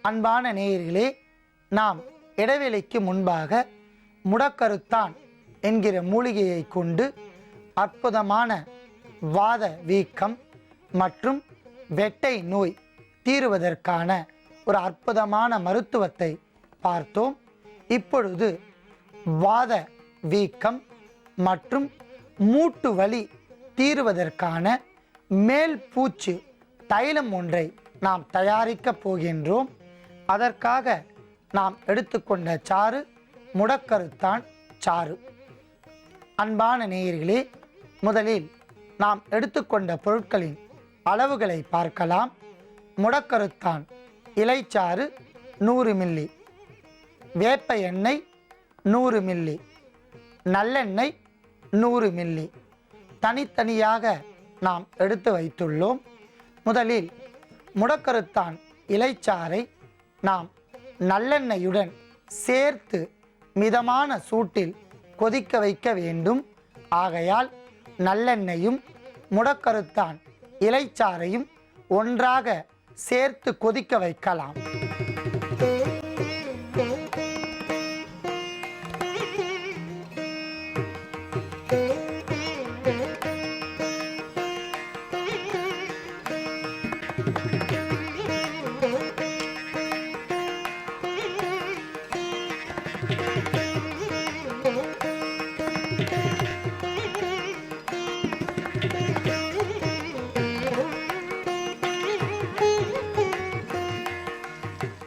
அன்பான நேயர்களே, நாம் இடைவேளைக்கு முன்பாக முடக்கருத்தான் என்கிற மூலிகையை கொண்டு அற்புதமான வாத வீக்கம் மற்றும் வெட்டை நோய் தீருவதற்கான ஒரு அற்புதமான மருத்துவத்தை பார்த்தோம். இப்பொழுது வாத வீக்கம் மற்றும் மூட்டு வலி தீருவதற்கான மேல் பூச்சு தைலம் ஒன்றை நாம் தயாரிக்கப் போகின்றோம். அதற்காக நாம் எடுத்துக்கொண்ட சாறு முடக்கருத்தான் சாறு. அன்பான நேயர்களே, முதலில் நாம் எடுத்துக்கொண்ட பொருட்களின் அளவுகளை பார்க்கலாம். முடக்கருத்தான் இலைச்சாறு 100 மில்லி, வேப்ப எண்ணெய் 100 மில்லி, நல்லெண்ணெய் 100 மில்லி தனித்தனியாக நாம் எடுத்து வைத்துள்ளோம். முதலில் முடக்கருத்தான் இலைச்சாறை நாம் நல்லெண்ணெயுடன் சேர்த்து மிதமான சூட்டில் கொதிக்க வைக்க வேண்டும். ஆகையால் நல்லெண்ணெயும் முடக்கருத்தான் இலைச்சாறையும் ஒன்றாக சேர்த்து கொதிக்க வைக்கலாம்.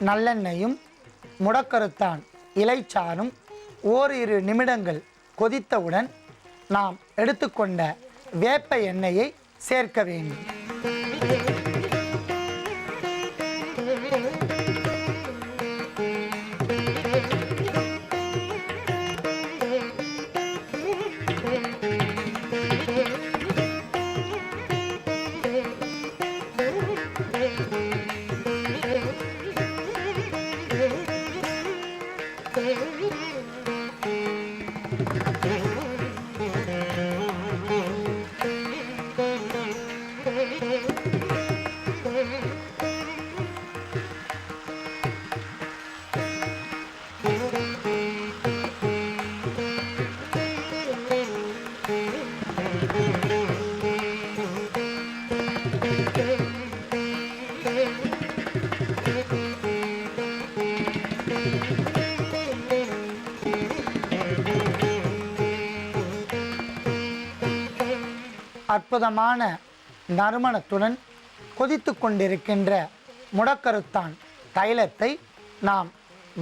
நல்லெண்ணெயும் முடக்கருத்தான் இலைச்சாறும் ஓரிரு நிமிடங்கள் கொதித்தவுடன் நாம் எடுத்துக்கொண்ட வேப்ப எண்ணெயை சேர்க்க வேண்டும். அற்புதமான நறுமணத்துடன் கொதித்து கொண்டிருக்கின்ற முடக்கருத்தான் தைலத்தை நாம்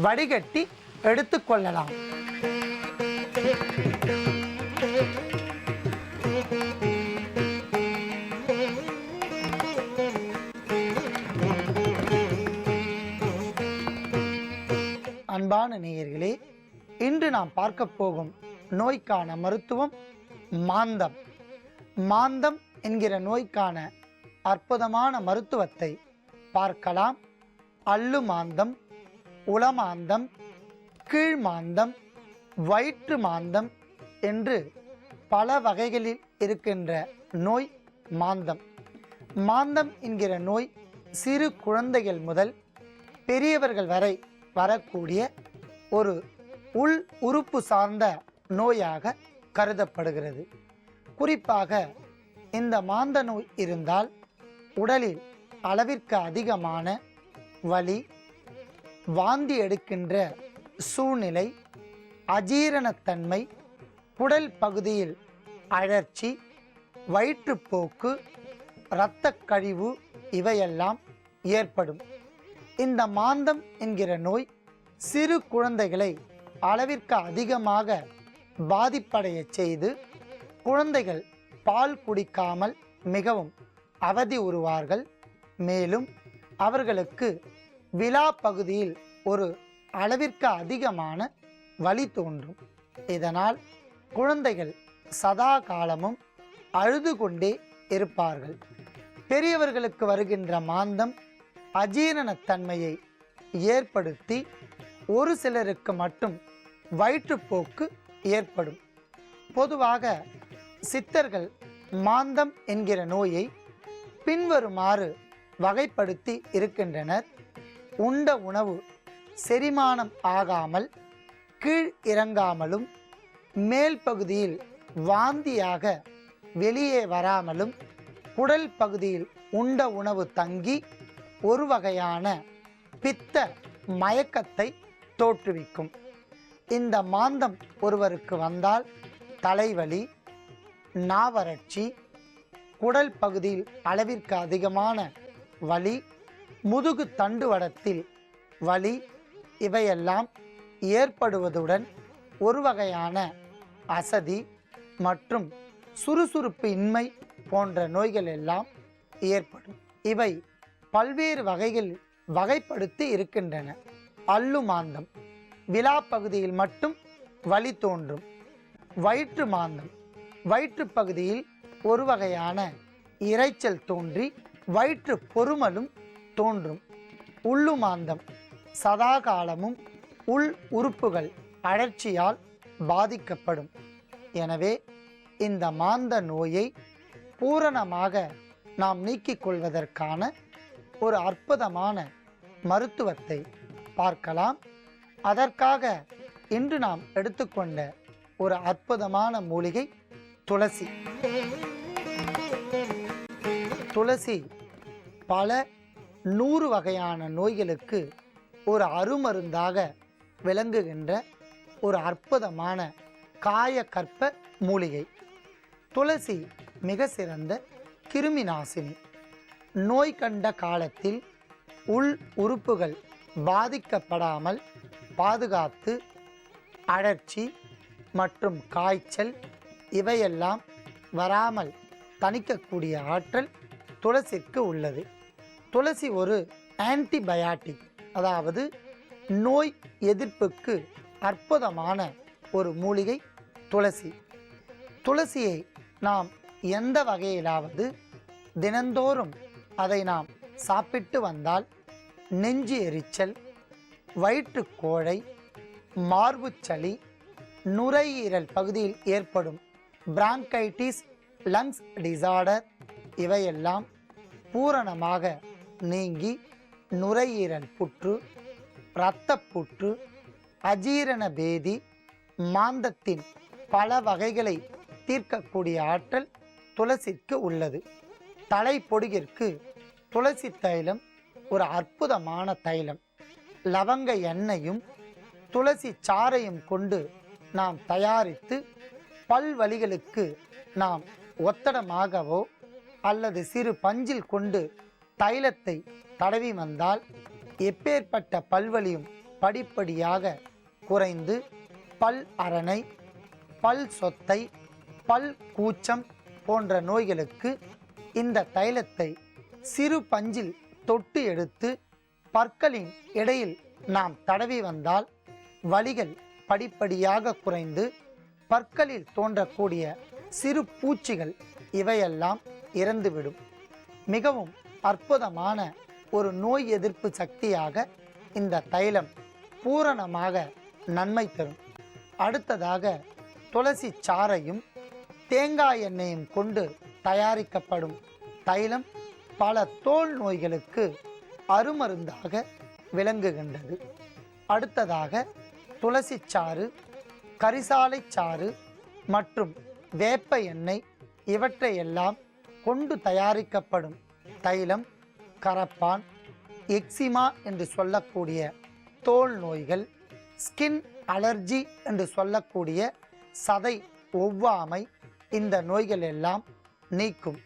வடிகட்டி எடுத்துக்கொள்ளலாம். அன்பான நேயர்களே, இன்று நாம் பார்க்க போகும் நோய்க்கான மருத்துவம் மாந்தம். மாந்தம் என்கிற நோய்க்கான அற்புதமான மருத்துவத்தை பார்க்கலாம். அல்லு மாந்தம், உளமாந்தம், கீழ்மாந்தம், வயிற்று மாந்தம் என்று பல வகைகளில் இருக்கின்ற நோய் மாந்தம். மாந்தம் என்கிற நோய் சிறு குழந்தைகள் முதல் பெரியவர்கள் வரை வரக்கூடிய ஒரு உள் உறுப்பு சார்ந்த நோயாக கருதப்படுகிறது. குறிப்பாக இந்த மாந்த நோய் இருந்தால் உடலில் அளவிற்கு அதிகமான வலி, வாந்தி எடுக்கின்ற சூழ்நிலை, அஜீரணத்தன்மை, குடல் பகுதியில் அழற்சி, வயிற்றுப்போக்கு, இரத்த கழிவு இவையெல்லாம் ஏற்படும். இந்த மாந்தம் என்கிற நோய் சிறு குழந்தைகளை அளவிற்கு அதிகமாக பாதிப்படைய செய்து குழந்தைகள் பால் குடிக்காமல் மிகவும் அவதி உறுவார்கள். மேலும் அவர்களுக்கு விலா பகுதியில் ஒரு அளவிற்கு அதிகமான வலி தோன்றும். இதனால் குழந்தைகள் சதா காலமும் அழுது கொண்டே இருப்பார்கள். பெரியவர்களுக்கு வருகின்ற மாந்தம் அஜீரணத்தன்மையை ஏற்படுத்தி ஒரு சிலருக்கு மட்டும் வயிற்றுப்போக்கு ஏற்படும். பொதுவாக சித்தர்கள் மாந்தம் என்கிற நோயை பின்வருமாறு வகைப்படுத்தி இருக்கின்றனர். உண்ட உணவு செரிமானம் ஆகாமல் கீழ் இறங்காமலும் மேல் பகுதியில் வாந்தியாக வெளியே வராமலும் குடல் பகுதியில் உண்ட உணவு தங்கி ஒரு வகையான பித்த மயக்கத்தை தோற்றுவிக்கும். இந்த மாந்தம் ஒருவருக்கு வந்தால் தலைவலி, நாவறட்சி, குடல் பகுதியில் அளவிற்கு அதிகமான வலி, முதுகு தண்டுவடத்தில் வலி இவையெல்லாம் ஏற்படுவதுடன் ஒரு வகையான அசதி மற்றும் சுறுசுறுப்பு இன்மை போன்ற நோய்கள் எல்லாம் ஏற்படும். இவை பல்வேறு வகைகள் வகைப்படுத்தி இருக்கின்றன. அல்லு மாந்தம், விலா பகுதியில் மட்டும் வலி தோன்றும். வயிற்று மாந்தம், வயிற்று பகுதியில் ஒரு வகையான இரைச்சல் தோன்றி வயிற்று பொறுமலும் தோன்றும். உள்ளு மாந்தம், சதா காலமும் உள் உறுப்புகள் அழற்சியால் பாதிக்கப்படும். எனவே இந்த மாந்த நோயை பூரணமாக நாம் நீக்கிக் கொள்வதற்கான ஒரு அற்புதமான மருத்துவத்தை பார்க்கலாம். அதற்காக இன்று நாம் எடுத்துக்கொண்ட ஒரு அற்புதமான மூலிகை துளசி. துளசி பல 100 வகையான நோய்களுக்கு ஒரு அருமருந்தாக விளங்குகின்ற ஒரு அற்புதமான காயகற்ப மூலிகை. துளசி மிக சிறந்த கிருமி நாசினி. நோய் கண்ட காலத்தில் உள் உறுப்புகள் பாதிக்கப்படாமல் பாதுகாத்து அழற்சி மற்றும் காய்ச்சல் இவையெல்லாம் வராமல் தணிக்கக்கூடிய ஆற்றல் துளசிக்கு உள்ளது. துளசி ஒரு ஆன்டிபயாட்டிக், அதாவது நோய் எதிர்ப்புக்கு அற்புதமான ஒரு மூலிகை துளசி. துளசியை நாம் எந்த வகையிலாவது தினந்தோறும் அதை நாம் சாப்பிட்டு வந்தால் நெஞ்சு எரிச்சல், வயிற்றுக்கோழை, மார்புச்சளி, நுரையீரல் பகுதியில் ஏற்படும் பிராங்கைட்டிஸ், லங்ஸ் டிசார்டர் இவையெல்லாம் பூரணமாக நீங்கி நுரையீரல் புற்று, இரத்தப்புற்று, அஜீரண பேதி, மாந்தத்தின் பல வகைகளை தீர்க்கக்கூடிய ஆற்றல் துளசிக்கு உள்ளது. தலைப்பொடிகிற்கு துளசி தைலம் ஒரு அற்புதமான தைலம். லவங்க எண்ணெயும் துளசி சாறையும் கொண்டு நாம் தயாரித்து பல்வலிகளுக்கு நாம் ஒத்தடமாகவோ அல்லது சிறு பஞ்சில் கொண்டு தைலத்தை தடவி வந்தால் எப்பேற்பட்ட பல்வலியும் படிப்படியாக குறைந்து பல் அரணை, பல் சொத்தை, பல் கூச்சம் போன்ற நோய்களுக்கு இந்த தைலத்தை சிறு பஞ்சில் தொட்டு எடுத்து பற்களின் இடையில் நாம் தடவி வந்தால் வலிகள் படிப்படியாக குறைந்து பற்களில் தோன்றக்கூடிய சிறு பூச்சிகள் இவையெல்லாம் இறந்துவிடும். மிகவும் அற்புதமான ஒரு நோய் எதிர்ப்பு சக்தியாக இந்த தைலம் பூரணமாக நன்மை தரும். அடுத்ததாக துளசி சாறையும் தேங்காய் எண்ணெயும் கொண்டு தயாரிக்கப்படும் தைலம் பல தோல் நோய்களுக்கு அருமருந்தாக விளங்குகின்றது. அடுத்ததாக துளசி சாறு, கரிசாலை சாறு மற்றும் வேப்ப எண்ணெய் இவற்றையெல்லாம் கொண்டு தயாரிக்கப்படும் தைலம் கரப்பான், எக்ஸிமா என்று சொல்லக்கூடிய தோல் நோய்கள், ஸ்கின் அலர்ஜி என்று சொல்லக்கூடிய சதை ஒவ்வாமை, இந்த நோய்கள் எல்லாம் நீக்கும்.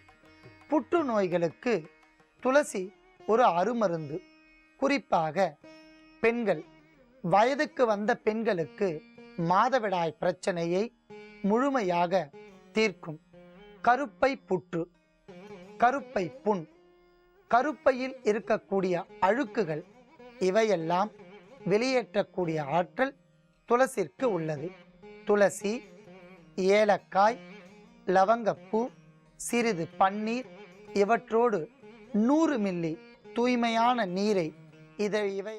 புற்றுநோய்களுக்கு துளசி ஒரு அருமருந்து. குறிப்பாக பெண்கள், வயதுக்கு வந்த பெண்களுக்கு மாதவிடாய் பிரச்சனையை முழுமையாக தீர்க்கும். கருப்பை புற்று, கருப்பை புண், கருப்பையில் இருக்கக்கூடிய அழுக்குகள் இவையெல்லாம் வெளியேற்றக்கூடிய ஆற்றல் துளசிற்கு உள்ளது. துளசி, ஏலக்காய், லவங்கப்பூ, சிறிது பன்னீர் இவற்றோடு 100 மில்லி தூய்மையான நீரை இவை